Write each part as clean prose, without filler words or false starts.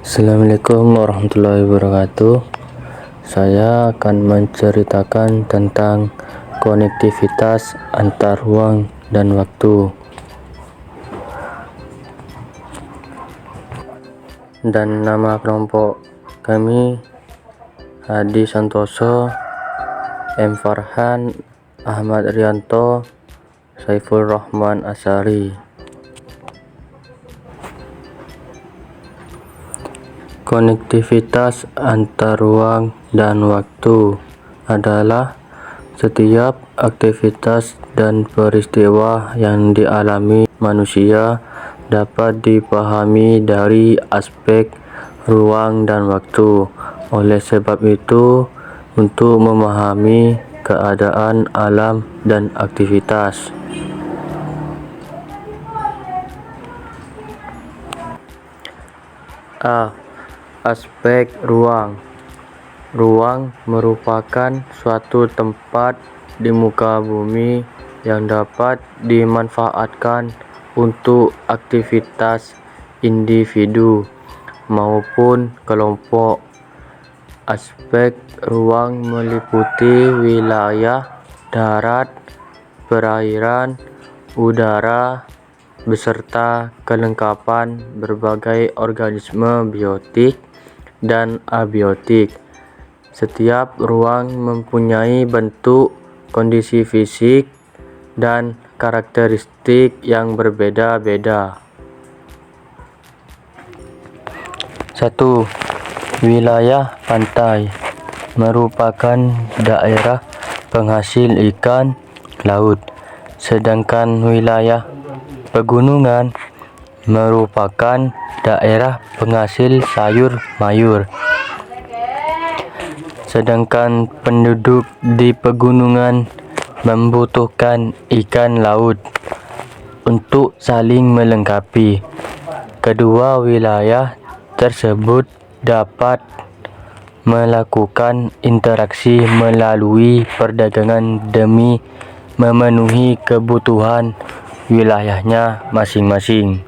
Assalamualaikum warahmatullahi wabarakatuh. Saya akan menceritakan tentang konektivitas antar ruang dan waktu. Dan nama kelompok kami Hadi Santoso, M. Farhan, Ahmad Rianto, Saiful Rahman Asyari. Konektivitas antar ruang dan waktu adalah setiap aktivitas dan peristiwa yang dialami manusia dapat dipahami dari aspek ruang dan waktu. Oleh sebab itu, untuk memahami keadaan alam dan aktivitas Aspek ruang. Ruang merupakan suatu tempat di muka bumi yang dapat dimanfaatkan untuk aktivitas individu maupun kelompok. Aspek ruang meliputi wilayah darat, perairan, udara, beserta kelengkapan berbagai organisme biotik dan abiotik. Setiap ruang mempunyai bentuk, kondisi fisik, dan karakteristik yang berbeda-beda. 1. Wilayah pantai merupakan daerah penghasil ikan laut, sedangkan wilayah pegunungan merupakan daerah penghasil sayur mayur. Sedangkan penduduk di pegunungan membutuhkan ikan laut untuk saling melengkapi. Kedua wilayah tersebut dapat melakukan interaksi melalui perdagangan demi memenuhi kebutuhan wilayahnya masing-masing.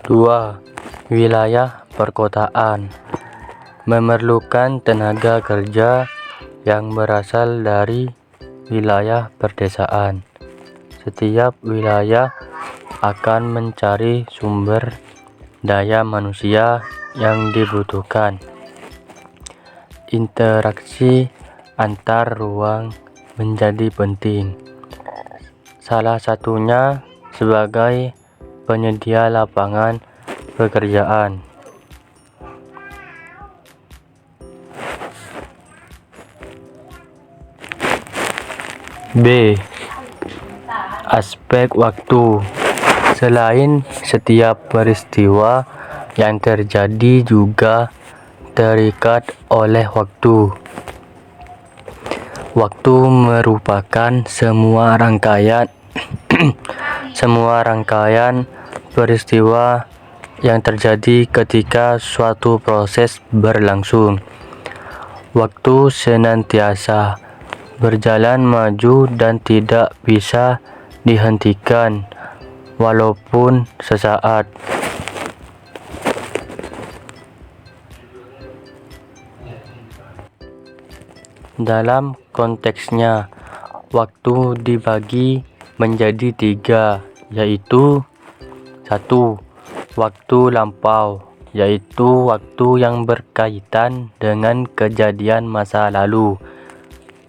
2. Wilayah perkotaan memerlukan tenaga kerja yang berasal dari wilayah perdesaan. Setiap wilayah akan mencari sumber daya manusia yang dibutuhkan. Interaksi antar ruang menjadi penting. Salah satunya sebagai penyedia lapangan pekerjaan. B. Aspek waktu. Selain setiap peristiwa yang terjadi juga terikat oleh waktu. Waktu merupakan semua rangkaian peristiwa yang terjadi ketika suatu proses berlangsung. Waktu senantiasa berjalan maju dan tidak bisa dihentikan walaupun sesaat. Dalam konteksnya, waktu dibagi menjadi 3, yaitu 1. Waktu lampau, yaitu waktu yang berkaitan dengan kejadian masa lalu.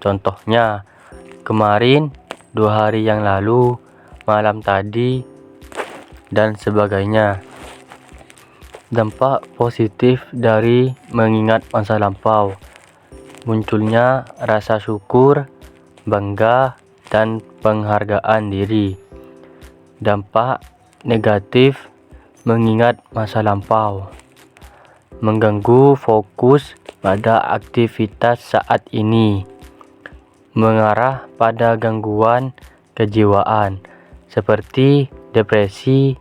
Contohnya, kemarin, 2 hari yang lalu, malam tadi, dan sebagainya. Dampak positif dari mengingat masa lampau: munculnya rasa syukur, bangga, dan penghargaan diri. Dampak negatif mengingat masa lampau: mengganggu fokus pada aktivitas saat ini, mengarah pada gangguan kejiwaan seperti depresi,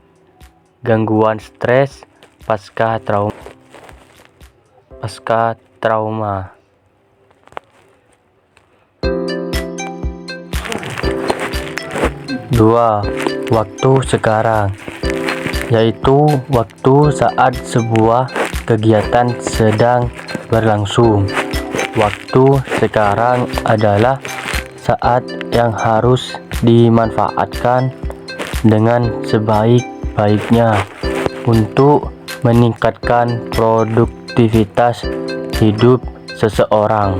gangguan stres pasca trauma. 2. Waktu sekarang yaitu waktu saat sebuah kegiatan sedang berlangsung. Waktu sekarang adalah saat yang harus dimanfaatkan dengan sebaik-baiknya untuk meningkatkan produktivitas hidup seseorang.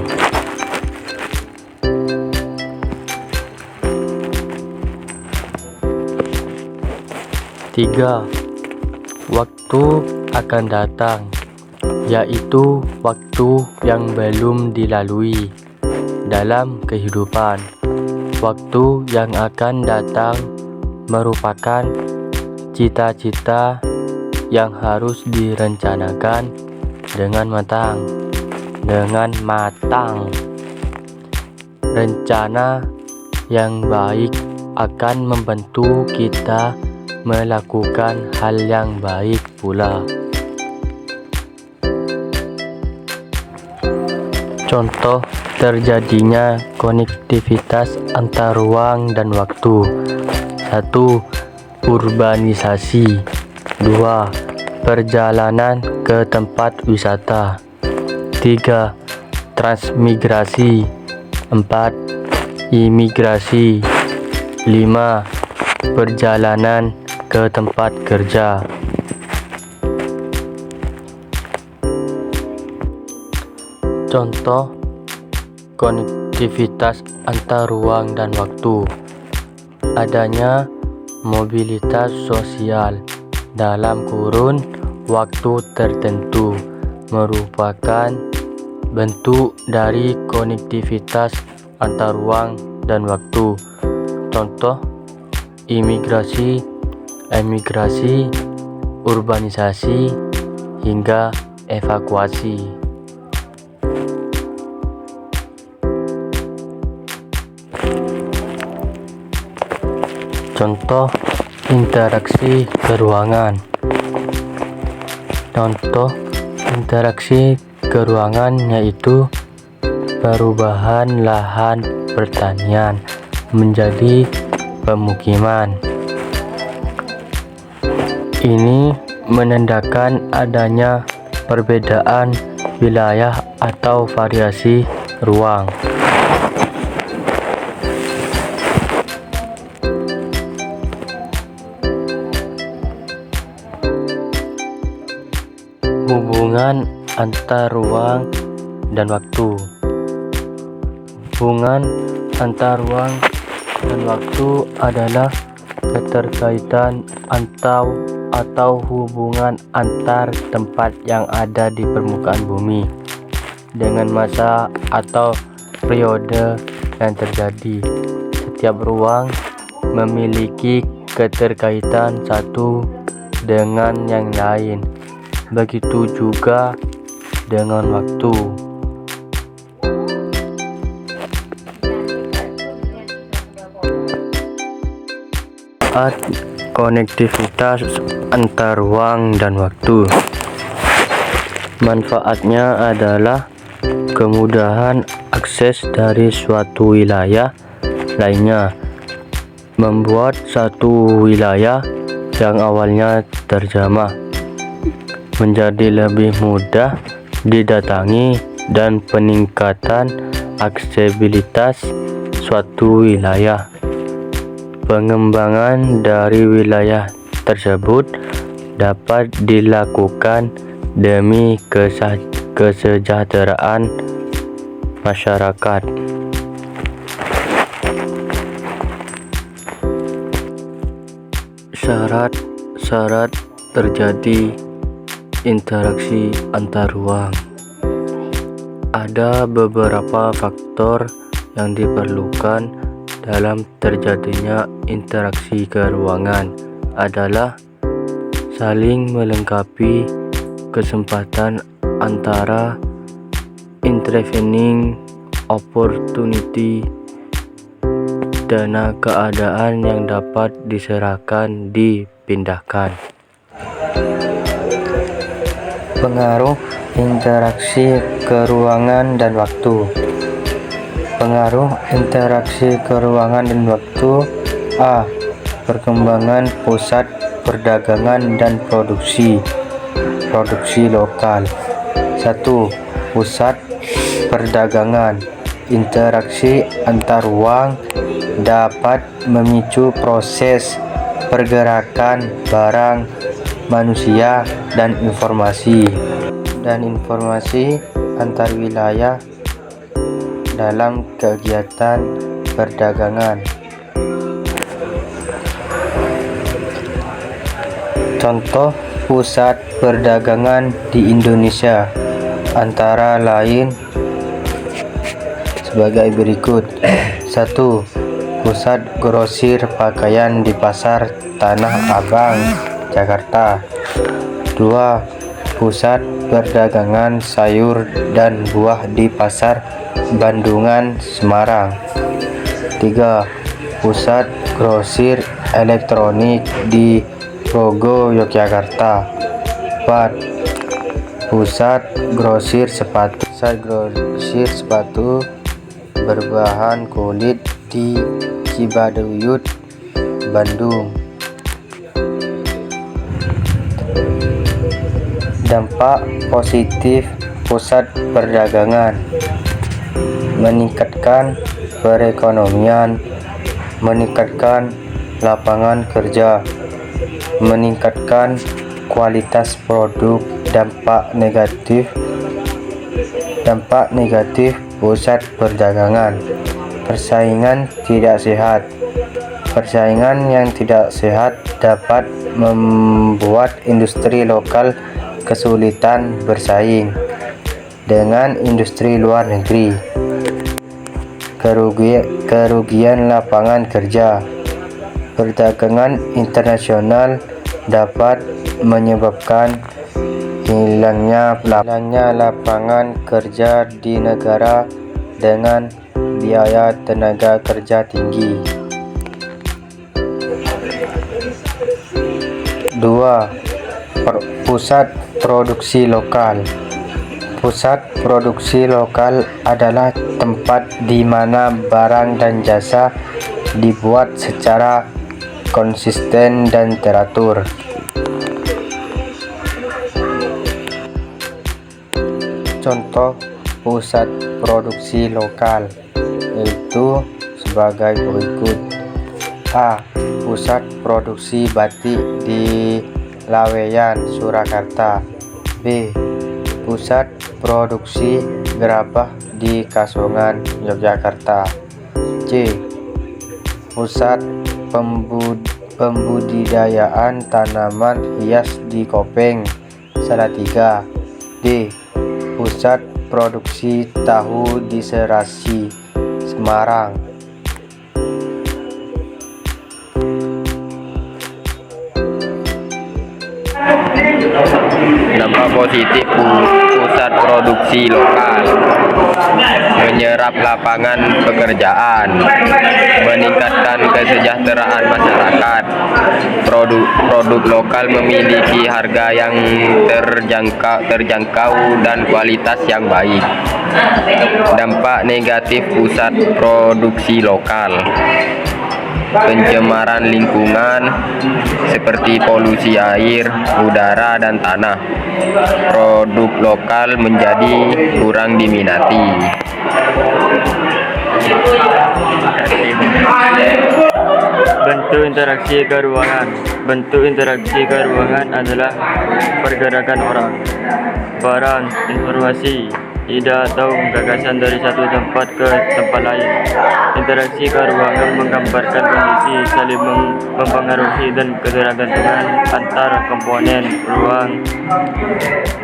Tiga, waktu akan datang, yaitu waktu yang belum dilalui dalam kehidupan. Waktu yang akan datang merupakan cita-cita yang harus direncanakan dengan matang. Rencana yang baik akan membantu kita melakukan hal yang baik pula. Contoh terjadinya konektivitas antar ruang dan waktu. 1. Urbanisasi. 2. Perjalanan ke tempat wisata. 3. Transmigrasi. 4. Imigrasi. 5. Perjalanan ke tempat kerja. Contoh konektivitas antar ruang dan waktu. Adanya mobilitas sosial dalam kurun waktu tertentu merupakan bentuk dari konektivitas antar ruang dan waktu. Contoh imigrasi, emigrasi, urbanisasi, hingga evakuasi. Contoh interaksi keruangan. Contoh interaksi keruangan yaitu perubahan lahan pertanian menjadi pemukiman. Ini menandakan adanya perbedaan wilayah atau variasi ruang. Hubungan antar ruang dan waktu. Hubungan antar ruang dan waktu adalah keterkaitan atau hubungan antar tempat yang ada di permukaan bumi dengan masa atau periode yang terjadi. Setiap ruang memiliki keterkaitan satu dengan yang lain. Begitu juga dengan waktu. Konektivitas antar ruang dan waktu. Manfaatnya adalah kemudahan akses dari suatu wilayah lainnya, membuat satu wilayah yang awalnya terjamah menjadi lebih mudah didatangi dan peningkatan aksesibilitas suatu wilayah. Pengembangan dari wilayah tersebut dapat dilakukan demi kesejahteraan masyarakat. Syarat terjadi interaksi antar ruang. Ada beberapa faktor yang diperlukan dalam terjadinya interaksi keruangan adalah saling melengkapi, kesempatan antara, intervening opportunity, dana keadaan yang dapat diserahkan dipindahkan. Pengaruh interaksi keruangan dan waktu. Pengaruh interaksi keruangan dan waktu. A. Perkembangan pusat perdagangan dan produksi lokal. 1. Pusat perdagangan. Interaksi antar ruang dapat memicu proses pergerakan barang, manusia, dan informasi antar wilayah dalam kegiatan perdagangan. Contoh pusat perdagangan di Indonesia antara lain sebagai berikut. 1. Pusat grosir pakaian di Pasar Tanah Abang, Jakarta. 2. Pusat perdagangan sayur dan buah di Pasar Bandungan, Semarang. 3. Pusat grosir elektronik di Progo, Yogyakarta. 4. Pusat grosir sepatu berbahan kulit di Cibaduyut, Bandung. Dampak positif pusat perdagangan: meningkatkan perekonomian, meningkatkan lapangan kerja, meningkatkan kualitas produk. Dampak negatif pusat perdagangan: persaingan tidak sehat. Persaingan yang tidak sehat dapat membuat industri lokal kesulitan bersaing dengan industri luar negeri. Kerugian lapangan kerja: perdagangan internasional dapat menyebabkan hilangnya lapangan kerja di negara dengan biaya tenaga kerja tinggi. 2. Pusat produksi lokal. Pusat produksi lokal adalah tempat di mana barang dan jasa dibuat secara konsisten dan teratur. Contoh pusat produksi lokal yaitu sebagai berikut. A. Pusat produksi batik di Laweyan, Surakarta. B. Pusat produksi gerabah di Kasongan, Yogyakarta. C. Pusat pembudidayaan tanaman hias di Kopeng, Salatiga. D. Pusat produksi tahu di Serasi, Semarang. Dampak positif pusat produksi lokal: menyerap lapangan pekerjaan, meningkatkan kesejahteraan masyarakat. Produk lokal memiliki harga yang terjangkau dan kualitas yang baik. Dampak negatif pusat produksi lokal: pencemaran lingkungan seperti polusi air, udara, dan tanah. Produk lokal menjadi kurang diminati. Bentuk interaksi keruangan. Bentuk interaksi keruangan adalah pergerakan orang, barang, informasi, ide atau gagasan dari satu tempat ke tempat lain. Interaksi keruangan menggambarkan kondisi saling mempengaruhi dan ketergantungan antar komponen ruang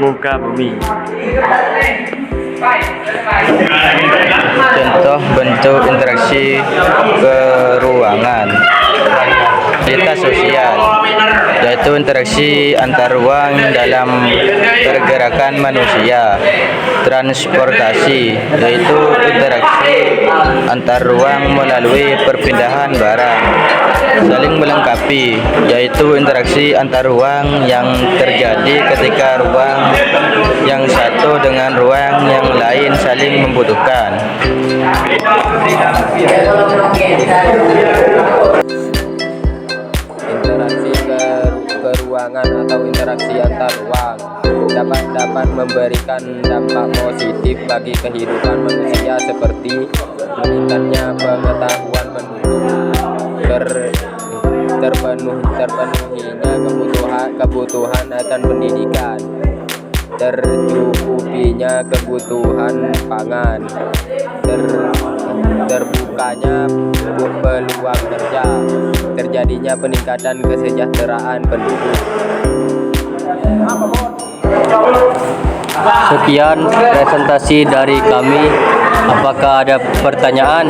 muka bumi. Contoh bentuk interaksi keruangan: kualitas sosial, yaitu interaksi antar ruang dalam pergerakan manusia. Transportasi, yaitu interaksi antar ruang melalui perpindahan barang. Saling melengkapi, yaitu interaksi antar ruang yang terjadi ketika ruang yang satu dengan ruang yang lain saling membutuhkan. Interaksi keseimbangan atau interaksi antar ruang, dapat memberikan dampak positif bagi kehidupan manusia seperti meningkatnya pengetahuan penduduk, terpenuhinya kebutuhan akan pendidikan, tercukupinya kebutuhan pangan, terbukanya peluang kerja, terjadinya peningkatan kesejahteraan penduduk. Sekian presentasi dari kami. Apakah ada pertanyaan?